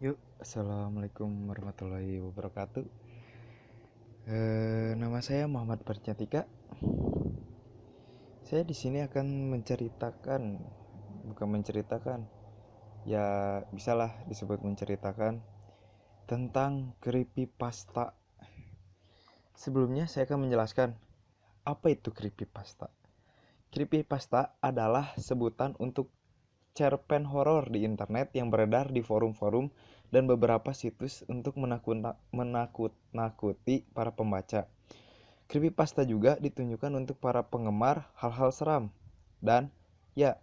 Yuk, assalamualaikum warahmatullahi wabarakatuh. Nama saya Muhammad Percatika. Saya di sini akan bukan menceritakan, ya bisalah disebut menceritakan tentang creepypasta. Sebelumnya saya akan menjelaskan apa itu creepypasta. Creepypasta adalah sebutan untuk cerpen horor di internet yang beredar di forum-forum dan beberapa situs untuk menakut-nakuti para pembaca. Creepypasta juga ditunjukkan untuk para penggemar hal-hal seram dan ya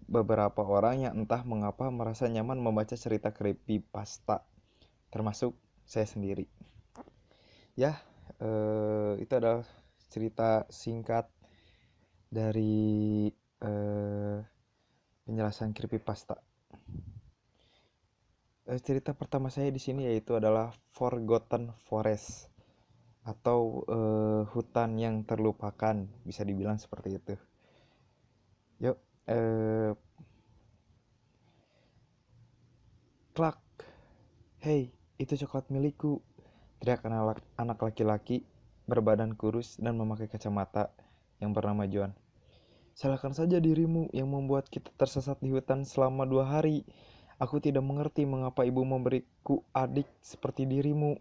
beberapa orang yang entah mengapa merasa nyaman membaca cerita creepypasta, termasuk saya sendiri. Ya, itu adalah cerita singkat dari penjelasan creepypasta. Cerita pertama saya di sini yaitu adalah Forgotten Forest atau hutan yang terlupakan, bisa dibilang seperti itu. Yuk, klak, hei, itu coklat milikku, teriak anak laki-laki berbadan kurus dan memakai kacamata yang bernama John. Salahkan saja dirimu yang membuat kita tersesat di hutan selama 2 hari. Aku tidak mengerti mengapa ibu memberiku adik seperti dirimu,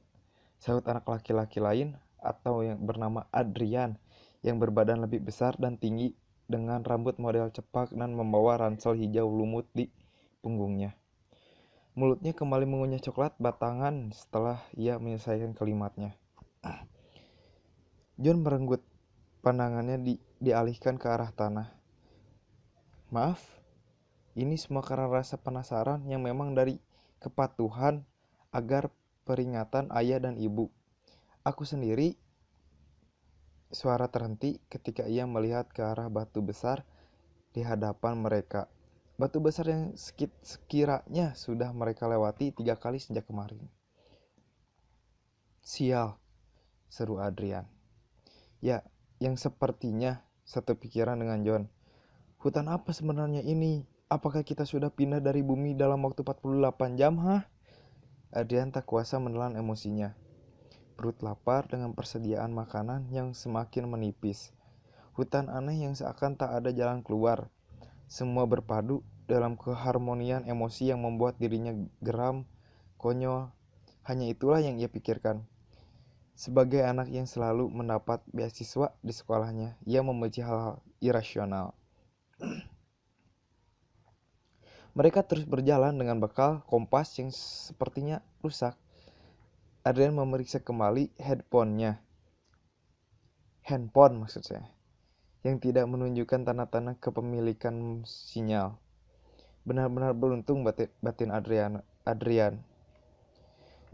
sahut anak laki-laki lain atau yang bernama Adrian, yang berbadan lebih besar dan tinggi dengan rambut model cepak dan membawa ransel hijau lumut di punggungnya. Mulutnya kembali mengunyah coklat batangan setelah ia menyelesaikan kalimatnya. John merenggut, pandangannya dialihkan ke arah tanah. Maaf, ini semua karena rasa penasaran yang memang dari kepatuhan agar peringatan ayah dan ibu. Aku sendiri. Suara terhenti ketika ia melihat ke arah batu besar di hadapan mereka. Batu besar yang sekiranya sudah mereka lewati 3 kali sejak kemarin. Sial, seru Adrian. Ya, yang sepertinya satu pikiran dengan John. Hutan apa sebenarnya ini? Apakah kita sudah pindah dari bumi dalam waktu 48 jam, hah? Adrian tak kuasa menelan emosinya. Perut lapar dengan persediaan makanan yang semakin menipis. Hutan aneh yang seakan tak ada jalan keluar. Semua berpadu dalam keharmonian emosi yang membuat dirinya geram, konyol. Hanya itulah yang ia pikirkan. Sebagai anak yang selalu mendapat beasiswa di sekolahnya, ia membenci hal-hal irasional. Mereka terus berjalan dengan bekal kompas yang sepertinya rusak. Adrian memeriksa kembali handphone maksud saya, yang tidak menunjukkan tanda-tanda kepemilikan sinyal. Benar-benar beruntung batin Adrian.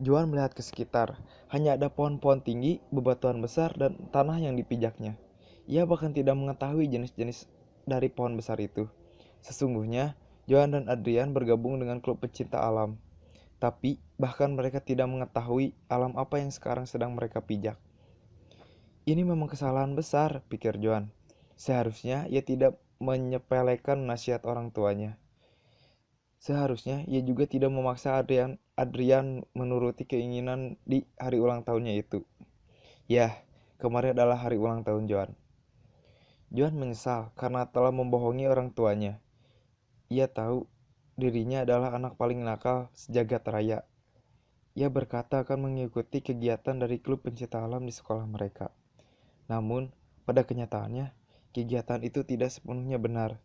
Joan melihat ke sekitar. Hanya ada pohon-pohon tinggi, bebatuan besar, dan tanah yang dipijaknya. Ia bahkan tidak mengetahui jenis-jenis dari pohon besar itu. Sesungguhnya, Joan dan Adrian bergabung dengan klub pecinta alam. Tapi, bahkan mereka tidak mengetahui alam apa yang sekarang sedang mereka pijak. Ini memang kesalahan besar, pikir Joan. Seharusnya ia tidak menyepelekan nasihat orang tuanya. Seharusnya ia juga tidak memaksa Adrian menuruti keinginan di hari ulang tahunnya itu. Ya, kemarin adalah hari ulang tahun Joan. Joan menyesal karena telah membohongi orang tuanya. Ia tahu dirinya adalah anak paling nakal sejagat raya. Ia berkata akan mengikuti kegiatan dari klub pencinta alam di sekolah mereka. Namun, pada kenyataannya, kegiatan itu tidak sepenuhnya benar.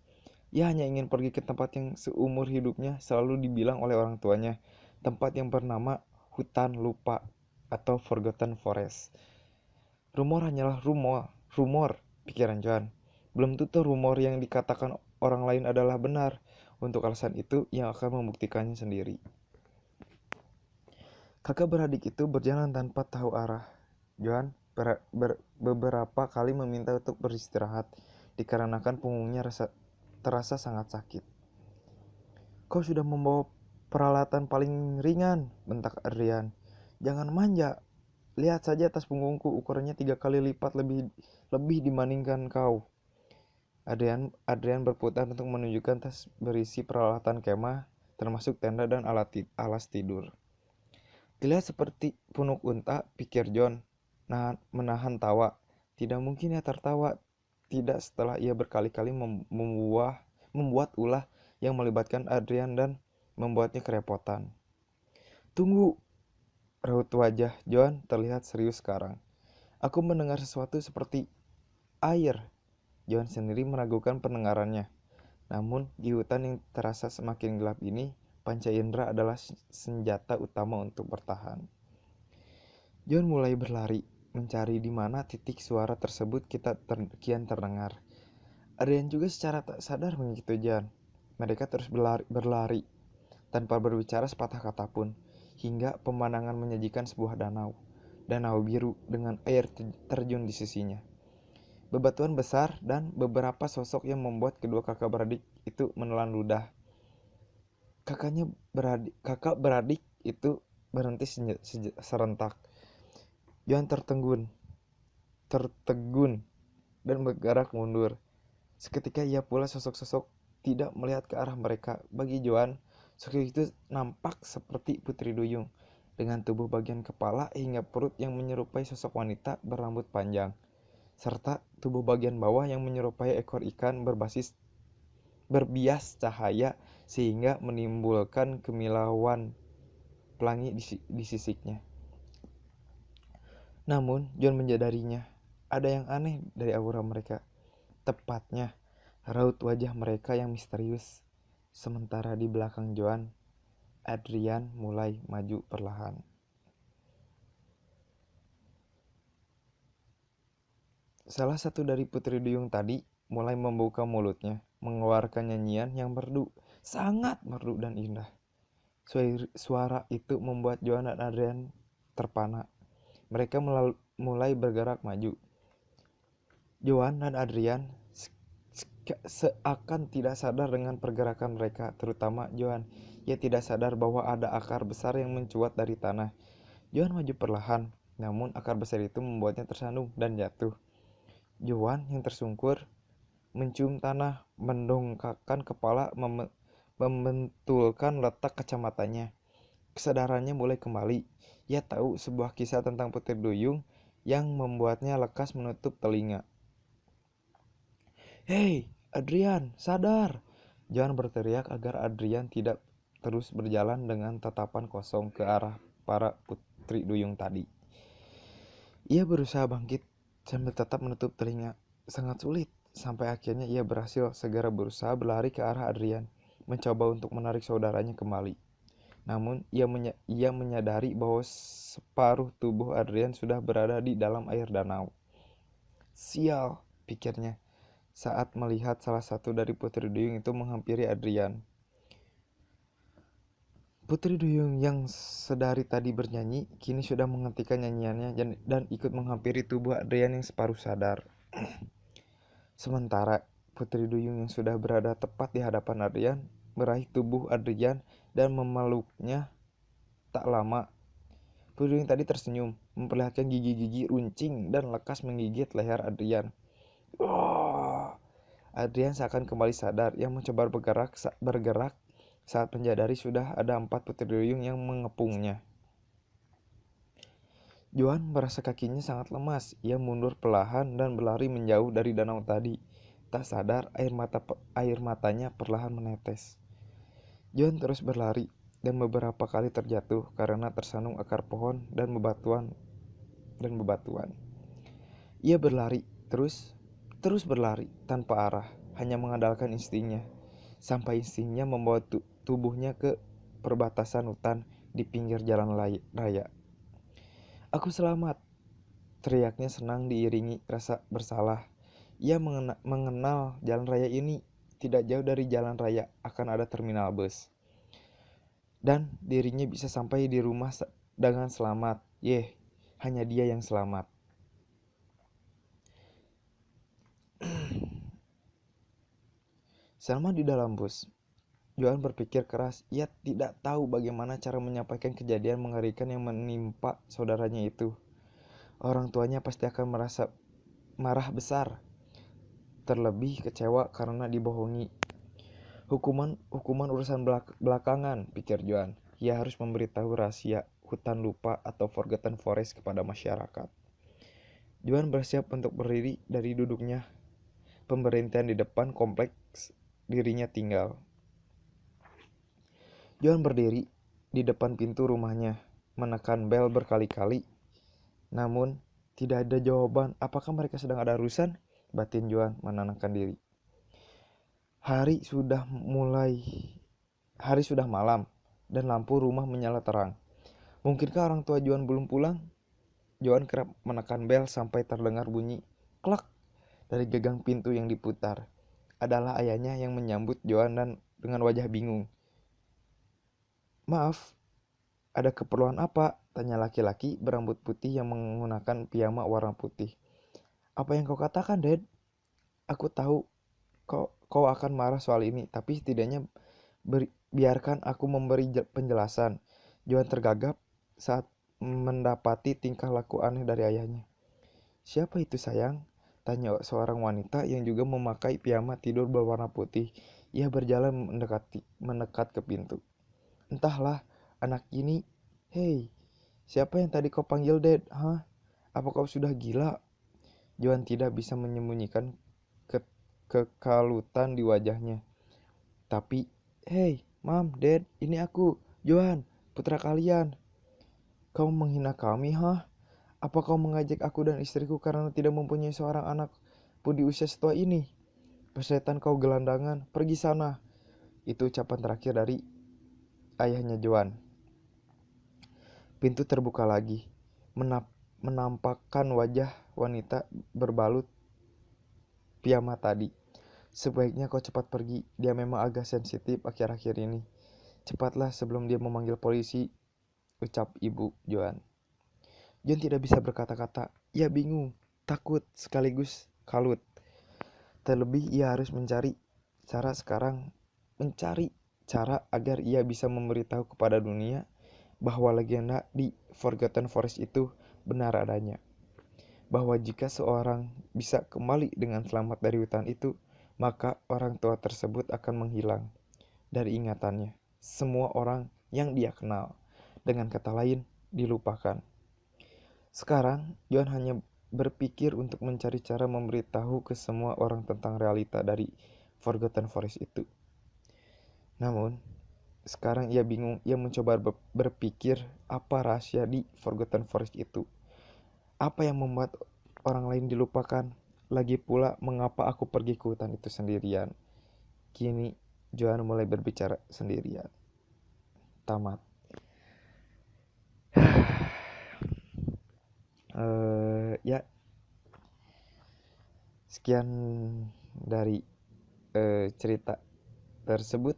Ia hanya ingin pergi ke tempat yang seumur hidupnya selalu dibilang oleh orang tuanya, tempat yang bernama hutan lupa atau Forgotten Forest. Rumor hanyalah rumor, pikiran Joan. Belum tentu rumor yang dikatakan orang lain adalah benar. Untuk alasan itu, ia akan membuktikannya sendiri. Kakak beradik itu berjalan tanpa tahu arah. Joan beberapa kali meminta untuk beristirahat, dikarenakan punggungnya terasa sangat sakit. Kau sudah membawa peralatan paling ringan, bentak Adrian. Jangan manja. Lihat saja tas punggungku, ukurannya 3 kali lipat lebih dibandingkan kau. Adrian berputar untuk menunjukkan tas berisi peralatan kemah, termasuk tenda dan alas tidur. Terlihat seperti punuk unta, pikir John, menahan tawa. Tidak mungkin ia tertawa. Tidak setelah ia berkali-kali membuat ulah yang melibatkan Adrian dan membuatnya kerepotan. Tunggu, raut wajah John terlihat serius sekarang. Aku mendengar sesuatu seperti air. John sendiri meragukan pendengarannya. Namun, di hutan yang terasa semakin gelap ini, panca indera adalah senjata utama untuk bertahan. John mulai berlari, mencari di mana titik suara tersebut kian terdengar. Adrian juga secara tak sadar mengikuti John. Mereka terus berlari tanpa berbicara sepatah kata pun, hingga pemandangan menyajikan sebuah danau biru dengan air terjun di sisinya. Bebatuan besar dan beberapa sosok yang membuat kedua kakak beradik itu menelan ludah. Kakak beradik itu berhenti serentak. Johan tertegun dan bergerak mundur. Seketika ia pula sosok-sosok tidak melihat ke arah mereka. Bagi Johan, sosok itu nampak seperti Putri Duyung, dengan tubuh bagian kepala hingga perut yang menyerupai sosok wanita berambut panjang, serta tubuh bagian bawah yang menyerupai ekor ikan berbias cahaya sehingga menimbulkan kemilauan pelangi di sisiknya. Namun, John menyadarinya, ada yang aneh dari aura mereka. Tepatnya, raut wajah mereka yang misterius. Sementara di belakang John, Adrian mulai maju perlahan. Salah satu dari Putri Duyung tadi mulai membuka mulutnya, mengeluarkan nyanyian yang merdu, sangat merdu dan indah. Suara itu membuat John dan Adrian terpana. Mereka mulai bergerak maju. Johan dan Adrian seakan tidak sadar dengan pergerakan mereka, terutama Johan. Ia tidak sadar bahwa ada akar besar yang mencuat dari tanah. Johan maju perlahan, namun akar besar itu membuatnya tersandung dan jatuh. Johan yang tersungkur mencium tanah, mendongakkan kepala, membentulkan letak kacamatanya. Kesadarannya mulai kembali. Ia tahu sebuah kisah tentang Putri Duyung yang membuatnya lekas menutup telinga. Hei, Adrian, sadar! John berteriak agar Adrian tidak terus berjalan dengan tatapan kosong ke arah para Putri Duyung tadi. Ia berusaha bangkit sambil tetap menutup telinga. Sangat sulit, sampai akhirnya ia berhasil segera berusaha berlari ke arah Adrian, mencoba untuk menarik saudaranya kembali. Namun, ia menyadari bahwa separuh tubuh Adrian sudah berada di dalam air danau. Sial, pikirnya, saat melihat salah satu dari Putri Duyung itu menghampiri Adrian. Putri Duyung yang sedari tadi bernyanyi, kini sudah menghentikan nyanyiannya dan ikut menghampiri tubuh Adrian yang separuh sadar. Sementara, Putri Duyung yang sudah berada tepat di hadapan Adrian, meraih tubuh Adrian dan memeluknya. Tak lama, Putri Duyung tadi tersenyum, memperlihatkan gigi-gigi runcing dan lekas menggigit leher Adrian. Oh! Adrian seakan kembali sadar. Ia mencoba bergerak saat menyadari sudah ada 4 Putri Duyung yang mengepungnya. Johan merasa kakinya sangat lemas. Ia mundur perlahan dan berlari menjauh dari danau tadi. Tak sadar air matanya perlahan menetes. Johan terus berlari dan beberapa kali terjatuh karena tersandung akar pohon dan bebatuan. Ia berlari terus berlari tanpa arah, hanya mengandalkan instingnya, sampai instingnya membawa tubuhnya ke perbatasan hutan di pinggir jalan raya. Aku selamat, teriaknya senang diiringi rasa bersalah. Ia mengenal jalan raya ini. Tidak jauh dari jalan raya akan ada terminal bus. Dan dirinya bisa sampai di rumah dengan selamat. Hanya dia yang selamat. Selama di dalam bus, Johan berpikir keras. Ia tidak tahu bagaimana cara menyampaikan kejadian mengerikan yang menimpa saudaranya itu. Orang tuanya pasti akan merasa marah besar, terlebih kecewa karena dibohongi. Hukuman urusan belakangan, pikir Johan. Ia harus memberitahu rahasia hutan lupa atau Forgotten Forest kepada masyarakat. Juan bersiap untuk berdiri dari duduknya pemberhentian di depan kompleks dirinya tinggal. Juan berdiri di depan pintu rumahnya, menekan bel berkali-kali. Namun, tidak ada jawaban. Apakah mereka sedang ada urusan? Batin Juan menenangkan diri. Hari sudah malam dan lampu rumah menyala terang. Mungkinkah orang tua Juan belum pulang? Juan kerap menekan bel sampai terdengar bunyi klak dari gagang pintu yang diputar. Adalah ayahnya yang menyambut Juan dan dengan wajah bingung. "Maaf, ada keperluan apa?" tanya laki-laki berambut putih yang menggunakan piyama warna putih. "Apa yang kau katakan, Dad? Aku tahu kau akan marah soal ini, tapi setidaknya biarkan aku memberi penjelasan." Juan tergagap saat mendapati tingkah laku aneh dari ayahnya. "Siapa itu, sayang?" tanya seorang wanita yang juga memakai piyama tidur berwarna putih. Ia berjalan mendekat ke pintu. "Entahlah, anak ini. Hei, siapa yang tadi kau panggil, Dad? Hah? Apa kau sudah gila?" Juan tidak bisa menyembunyikan kekalutan di wajahnya. Tapi, "Hei, Mam, Dad, ini aku, Juan, putra kalian. Kau menghina kami, hah? Apa kau mengajak aku dan istriku karena tidak mempunyai seorang anak pun di usia setua ini? Persetan kau gelandangan, pergi sana." Itu ucapan terakhir dari ayahnya Juan. Pintu terbuka lagi, menampakkan wajah wanita berbalut piyama tadi. "Sebaiknya kau cepat pergi, dia memang agak sensitif akhir-akhir ini. Cepatlah sebelum dia memanggil polisi," ucap ibu Juan. Juan tidak bisa berkata-kata. Ia bingung, takut, sekaligus kalut. Terlebih ia harus mencari cara agar ia bisa memberitahu kepada dunia bahwa legenda di Forgotten Forest itu benar adanya. Bahwa jika seorang bisa kembali dengan selamat dari hutan itu, maka orang tua tersebut akan menghilang dari ingatannya. Semua orang yang dia kenal, dengan kata lain, dilupakan. Sekarang, John hanya berpikir untuk mencari cara memberitahu ke semua orang tentang realita dari Forgotten Forest itu. Namun, sekarang ia bingung. Ia mencoba berpikir apa rahasia di Forgotten Forest itu. Apa yang membuat orang lain dilupakan? Lagi pula, mengapa aku pergi ke hutan itu sendirian? Kini, Johan mulai berbicara sendirian. Tamat. Ya, sekian dari cerita tersebut.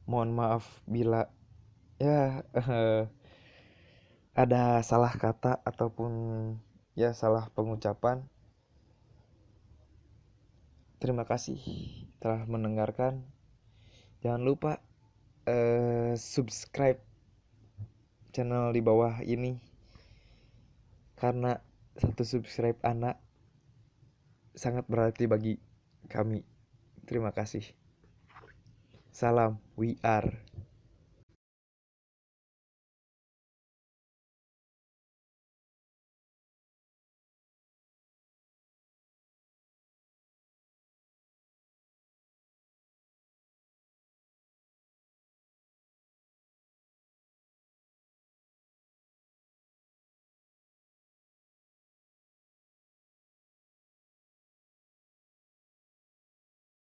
Mohon maaf bila ya ada salah kata ataupun ya salah pengucapan. Terima kasih telah mendengarkan. Jangan lupa subscribe channel di bawah ini, karena satu subscribe anak sangat berarti bagi kami. Terima kasih. Salam, we are.